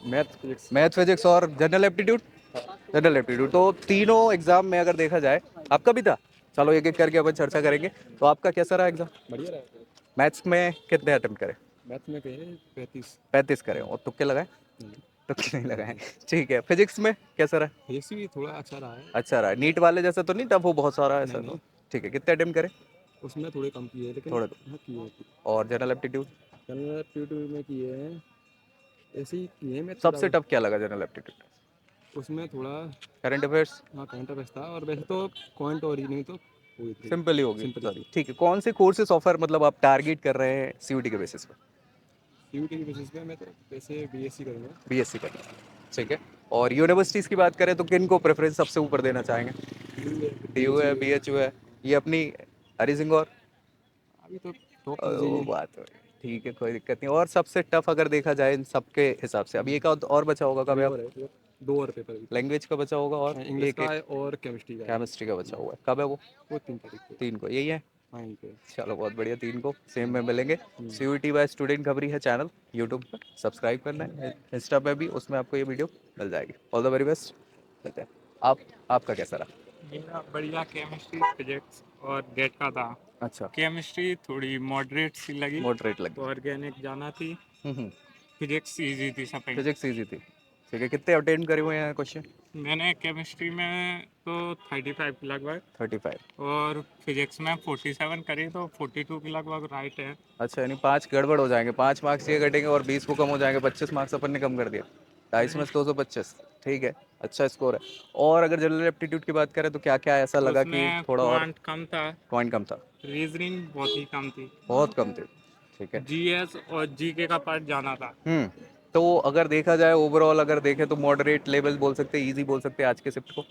Math math, physics और general aptitude. General aptitude तो तीनों एग्जाम में अगर देखा जाए, आपका भी था। चलो एक एक करके अपन चर्चा करेंगे। तो आपका कैसा रहा एग्जाम? बढ़िया रहा। मैथ्स में कितने अटेम्प्ट करे? मैथ में कहे 35। 35 करे और तुक्के लगाए? नहीं। तुक्के नहीं लगाए। ठीक है, फिजिक्स में कैसा रहा? फिजिक्स भी थोड़ा अच्छा रहा है। अच्छा रहा। नीट वाले जैसा तो नहीं टफ हो बहुत सारा नहीं ऐसा तो? नहीं, ठीक है, कितने अटेम्प्ट करे? उसमें थोड़े कम किए हैं लेकिन थोड़े। हाँ किए हैं। और जनरल एप्टीट्यूड? जनरल एप्टीट्यूड में किए हैं, ऐसे ही किए हैं मैं थोड़ा सबसे बहुत। टफ क्या लगा जनरल एप्टीट्यूड? उसमें थोड़ा करंट अफेयर्स? हाँ करंट अफेयर्स था, और वैसे तो पॉइंट और ही नहीं तो हुई थी। सिंपल ही होगी सिंपल ही सॉरी। थी। ठीक है, कौन से कोर्सेज ऑफर मतलब आप टारगेट कर रहे हैं सीयूटी के बेसिस पे? सीयूटी के बेसिस पे मैं तो वैसे बीएससी करूँगा। बीएससी करना है। ठीक है। और यूनिवर्सिटीज़ की बात करें तो किन को प्रेफरेंस सबसे ऊपर देना चाहेंगे? डीयू है, बीएचयू बीएचयू है, ये अपनी हरी सिंह और अभी तो टॉप मुझे वो ही। बात है। ठीक है, कोई दिक्कत नहीं। और सबसे टफ अगर देखा जाए इन सबके हिसाब से, अभी एक और बचा होगा कब अभी आप? और है फिर 2 और पेपर अभी तो। लैंग्वेज का बचा होगा और इंग्लिश एक का एक है और केमिस्ट्री का है। केमिस्ट्री का बचा हुआ है, कब है वो 3 तारीख को। 3 को यही है। हाँ यहीं पे। चलो बहुत बढ़िया, 3 को सेम में हम्म, मिलेंगे। हम्म। सीयूटी बाय स्टूडेंट खबरी है चैनल यूट्यूब पर, सब्सक्राइब करना है। इंस्टा पे भी, उसमें आपको ये वीडियो मिल जाएगी। All the very best. मिलते हैं। आप आपका कैसा रहा? मेरा बढ़िया केमिस्ट्री फिजिक्स और गेट का था। अच्छा। केमिस्ट्री थोड़ी मॉडरेट सी लगी, मॉडरेट लगी। ऑर्गेनिक जाना थी। हम्म। फिजिक्स इजी थी सब। फिजिक्स इजी थी। ठीक है, कितने अटेंड करे हुए हैं क्वेश्चन? मैंने केमिस्ट्री में तो 35 के लगभग, 35। और फिजिक्स में 47 करी तो 42 के लगभग राइट है। अच्छा, यानी 5 गड़बड़ हो जाएंगे, 5 मार्क्स ये घटेंगे और 20 को कम हो जाएंगे। 25 मार्क्स अपन ने कम कर दिया। 250 में नहीं, से 225। ठीक है, अच्छा स्कोर है। और अगर जनरल एप्टीट्यूड की बात करें तो क्या क्या ऐसा लगा कि उसमें थोड़ा और क्वांट कम था, पॉइंट कम था? रीजनिंग बहुत ही कम थी, बहुत कम थे। ठीक है। जीएस और जीके का पार्ट जाना था। तो अगर देखा जाए ओवरऑल, अगर देखें तो मॉडरेट लेवल बोल सकते हैं, इजी बोल सकते हैं आज के शिफ्ट को।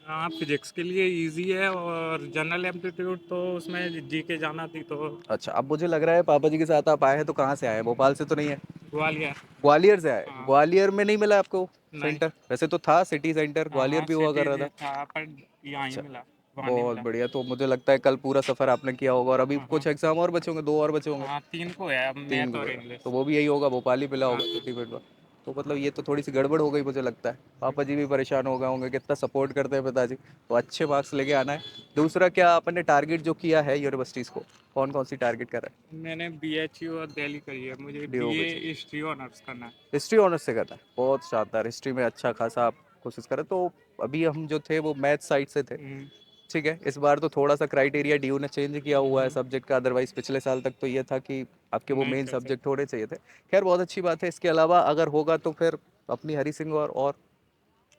हाँ, फिजिक्स के लिए इजी है, और जनरल एप्टीट्यूड तो उसमें जीके जाना थी तो अच्छा, अब मुझे लग रहा है पापा जी के साथ आप आए हैं तो कहाँ से आए हैं? भोपाल से तो नहीं है? ग्वालियर। ग्वालियर से आए? हाँ। ग्वालियर में नहीं मिला आपको नहीं। सेंटर? वैसे तो था सिटी सेंटर, हाँ ग्वालियर हाँ, भी हुआ कर रहा सिटी था। था पर यहाँ ही अच्छा, मिला, वहाँ नहीं बहुत मिला। बढ़िया। तो मुझे लगता है कल पूरा सफर आपने किया होगा, और अभी हाँ हाँ कुछ एग्जाम और बचे होंगे, 2 और बचे होंगे। हाँ, 3 को है अब, 3 मैथ को और बचा तो इंग्लिश। वो भी यही होगा, भोपाल ही मिला हाँ होगा सिटी पेट में। तो मतलब ये तो थोड़ी सी गड़बड़ हो गई मुझे लगता है। पापा जी भी परेशान हो गए होंगे, कितना सपोर्ट करते हैं पिताजी। तो अच्छे मार्क्स लेके आना है। दूसरा, क्या आपने टारगेट जो किया है यूनिवर्सिटीज़ को, कौन कौन सी टारगेट कर रहा मैंने बीएचयू और दिल्ली करी है, मुझे है? डीओ बीए बचे। हिस्ट्री ऑनर्स करना है। हिस्ट्री ऑनर्स से करना है, बहुत शानदार। हिस्ट्री में अच्छा खासा आप कोशिश करें। तो अभी हम जो थे वो मैथ साइड से थे। हम्म, ठीक है, इस बार तो थोड़ा सा क्राइटेरिया डीयू ने चेंज किया हुआ है हम्म, सब्जेक्ट का, अदरवाइज पिछले साल तक तो ये था कि आपके वो नहीं मेन कर सब्जेक्ट सकते। होने चाहिए थे। खैर, बहुत अच्छी बात है। इसके अलावा अगर होगा तो फिर अपनी हरी सिंह और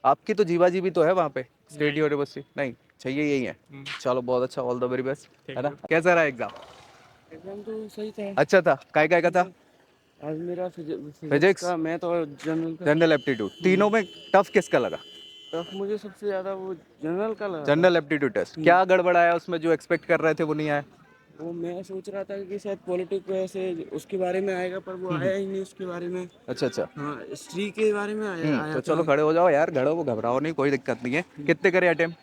आपकी तो जीवा जी भी तो है वहाँ पे स्टेट नहीं। यूनिवर्सिटी, नहीं चाहिए यही है। चलो बहुत अच्छा, ऑल द वेरी बेस्ट। है थैंक ना? यू। कैसा रहा एग्जाम? एग्जाम तो सही था। अच्छा था, काय का था? आज मेरा फिजिक्स फिजिक्स, का, मैथ और जनरल का था। जनरल एप्टीट्यूड, तीनों में टफ किसका लगा? टफ मुझे सबसे ज़्यादा वो जनरल का लगा था। जनरल एप्टीट्यूड टेस्ट क्या गड़बड़ आया उसमें जो एक्सपेक्ट कर रहे थे वो नहीं आया? वो मैं सोच रहा था कि शायद पॉलिटिक्स ऐसे उसके बारे में आएगा, पर वो आया ही नहीं उसके बारे में। अच्छा अच्छा। हाँ, हिस्ट्री के बारे में आया तो आया था। चलो खड़े हो जाओ यार, खड़े हो, घबराओ नहीं, कोई दिक्कत नहीं है। कितने करे अटेम्प्ट?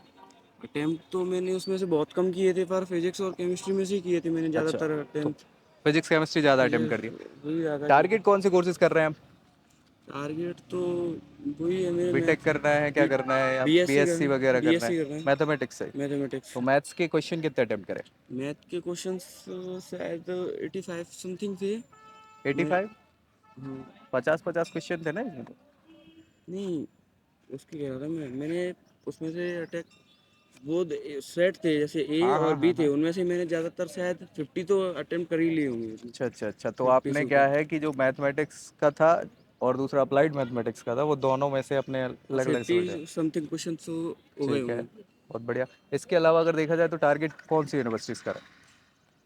अटेम्प्ट तो मैंने उसमें से बहुत कम किए थे, पर फिजिक्स और केमिस्ट्री में से ही किए थे मैंने अच्छा, ज़्यादातर तो अटेम्प्ट। फिजिक्स केमिस्ट्री ज़्यादा अटेम्प्ट कर दिया। वही ज़्यादा किए थे। टारगेट कौन सी कोर्सेज कर रहे हैं आप? टारगेट तो वही है मेरे, बीटेक मैथ। करना है, क्या बी करना है, या बीएससी बीएससी करना वगैरह करना बीएससी है? करना है। मैथमेटिक्स से। मैथमेटिक्स। तो मैथ्स के क्वेश्चन कितने अटेम्प्ट करें? मैथ के क्वेश्चंस शायद 85 समथिंग थे। मैं 85? हाँ। 50-50 क्वेश्चन थे ना इसमें तो? नहीं, उसकी कह रहा था मैंने उसमें से अटैक वो सेट थे, जैसे ए हाँ और हाँ बी हाँ थे, हाँ। उनमें से मैंने ज़्यादातर शायद 50 तो अटेम्प्ट कर ही लिए होंगे उसमें। अच्छा अच्छा अच्छा। तो 50 से आपने क्या ऊपर। है कि जो मैथमेटिक्स का था और दूसरा अप्लाइड मैथमेटिक्स का था, वो दोनों में से अपने अलग अलग समझे। 50 समथिंग क्वेश्चन तो हो गए ठीक है, होंगे। बहुत बढ़िया। इसके अलावा अगर देखा जाए तो टारगेट कौन सी यूनिवर्सिटीज़ का है?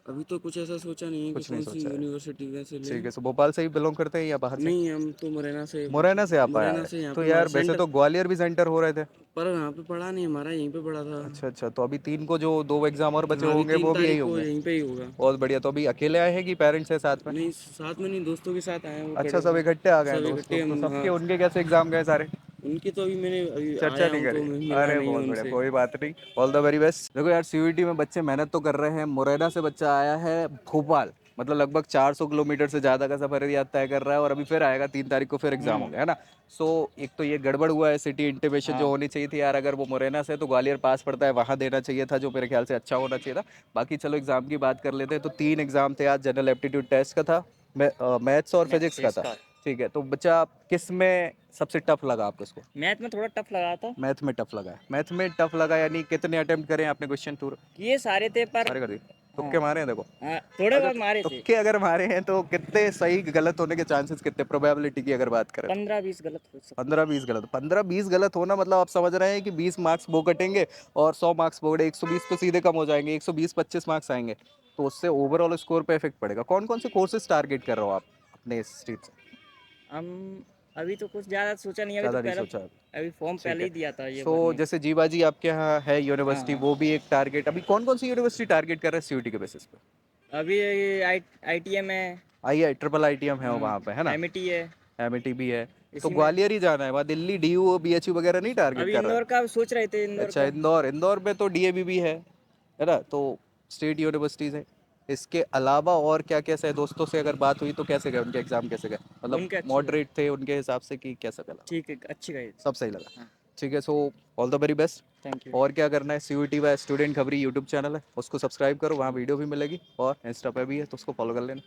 अभी तो कुछ ऐसा सोचा नहीं है कि कुछ नहीं कौन सी सोचा है। यूनिवर्सिटी में से लें। ठीक है, सो भोपाल से ही बिलोंग करते हैं या बाहर से? नहीं, हम तो मुरैना से। मुरैना से आप आया मुरैना है? से यहाँ तो पे हमारा यार वैसे सेंटर। तो ग्वालियर भी सेंटर हो रहे थे। पर यहाँ पे पढ़ा नहीं, हमारा यहीं पे पढ़ा था। अच्छा अच्छा, तो अभी 3 को जो 2 एग्जाम और बचे हाँ, अभी होंगे तीन वो भी यही तारीख को होंगे। यहीं पे ही होगा। बहुत बढ़िया। तो अभी अकेले आए हैं कि पेरेंट्स है साथ में? नहीं, साथ में नहीं, दोस्तों के साथ आए हैं, वो अच्छा, खड़े सब थे। इकट्ठे आ गए हैं सब दोस्त इकट्ठे लोग तो हम, सबके, हाँ। उनके कैसे एग्जाम गए सारे? उनकी तो अभी मैंने अभी चर्चा आया नहीं हूँ करी? तो मिला अरे नहीं बहुत हूँ बढ़िया, उनसे। कोई बात नहीं। All the very best. देखो यार, सीयूईटी में बच्चे मेहनत तो कर रहे हैं। मुरैना से बच्चा आया है भोपाल, मतलब लगभग 400 किलोमीटर से ज़्यादा का सफर याद तय कर रहा है, और अभी फिर आएगा 3 तारीख को, फिर एग्जाम हो गया है ना। सो एक तो ये गड़बड़ हुआ है, सिटी इंटीमेशन जो हाँ होनी चाहिए थी यार, अगर वो मुरैना से तो ग्वालियर पास पड़ता है, वहाँ देना चाहिए था, जो मेरे ख्याल से अच्छा होना चाहिए था। बाकी चलो एग्जाम की बात कर लेते हैं। तो 3 एग्जाम थे आज, जनरल एप्टीट्यूड टेस्ट का था, मैथ्स और फिजिक्स का था। ठीक है, तो बच्चा किस में सबसे टफ लगा आपको इसको? मैथ में थोड़ा टफ लगा था। मैथ में टफ लगा है। मैथ में टफ लगा यानी कितने अटेम्प्ट करे आपने क्वेश्चन टूर? ये सारे थे पर सारे कर दिए? हाँ तुक्के मारे हैं देखो। हाँ, थोड़े अगर बहुत मारे थे। तुक्के अगर मारे हैं तो कितने सही गलत होने के चांसेस, कितने प्रोबेबिलिटी की अगर बात करें? 15-20 गलत हो सकते। 15-20 गलत? 15-20 गलत होना मतलब आप समझ रहे हैं कि 20 मार्क्स वो कटेंगे, और 100 मार्क्स बोर्ड 120 तो सीधे कम हो जाएंगे, 120-25 मार्क्स आएंगे, तो उससे ओवरऑल स्कोर पे इफेक्ट पड़ेगा। कौन कौन से कोर्सेज टारगेट कर रहे हो आप अपने इस स्ट्रीट से? हम अभी तो कुछ ज़्यादा सोचा नहीं, अभी तो ज़्यादा नहीं पहले सोचा? अभी फॉर्म ठीक पहले है। ही दिया था ये सो भरने। जैसे जीवाजी आपके यहाँ है हाँ यूनिवर्सिटी, हाँ, वो भी एक टारगेट, अभी कौन कौन सी यूनिवर्सिटी टारगेट कर रहा है सीयूटी के बेसिस पे? अभी IITM है। ट्रिपल IITM है वहाँ पे है ना, MIT है। एमिटी भी है। तो इसी में ग्वालियर ही जाना है, वहाँ दिल्ली DU BHU वगैरह नहीं टारगेट अभी कर रहा इंदौर का सोच रहे थे, है? इंदौर अच्छा, का। इंदौर, इंदौर में तो DAV भी है ना, तो स्टेट यूनिवर्सिटीज़ है। इसके अलावा और क्या कैसे है? दोस्तों से अगर बात हुई तो कैसे गए उनके एग्जाम, कैसे गए? मतलब उनके अच्छे गए। मॉडरेट थे उनके हिसाब से कि कैसा गया? ठीक है, अच्छे गए। सब सही लगा? हाँ, ठीक है, so all the very best. Thank you. और क्या करना है, CUET व स्टूडेंट खबरी यूट्यूब चैनल है, उसको सब्सक्राइब करो, वहाँ वीडियो भी मिलेगी, और इंस्टा पे भी है तो उसको फॉलो कर लेना।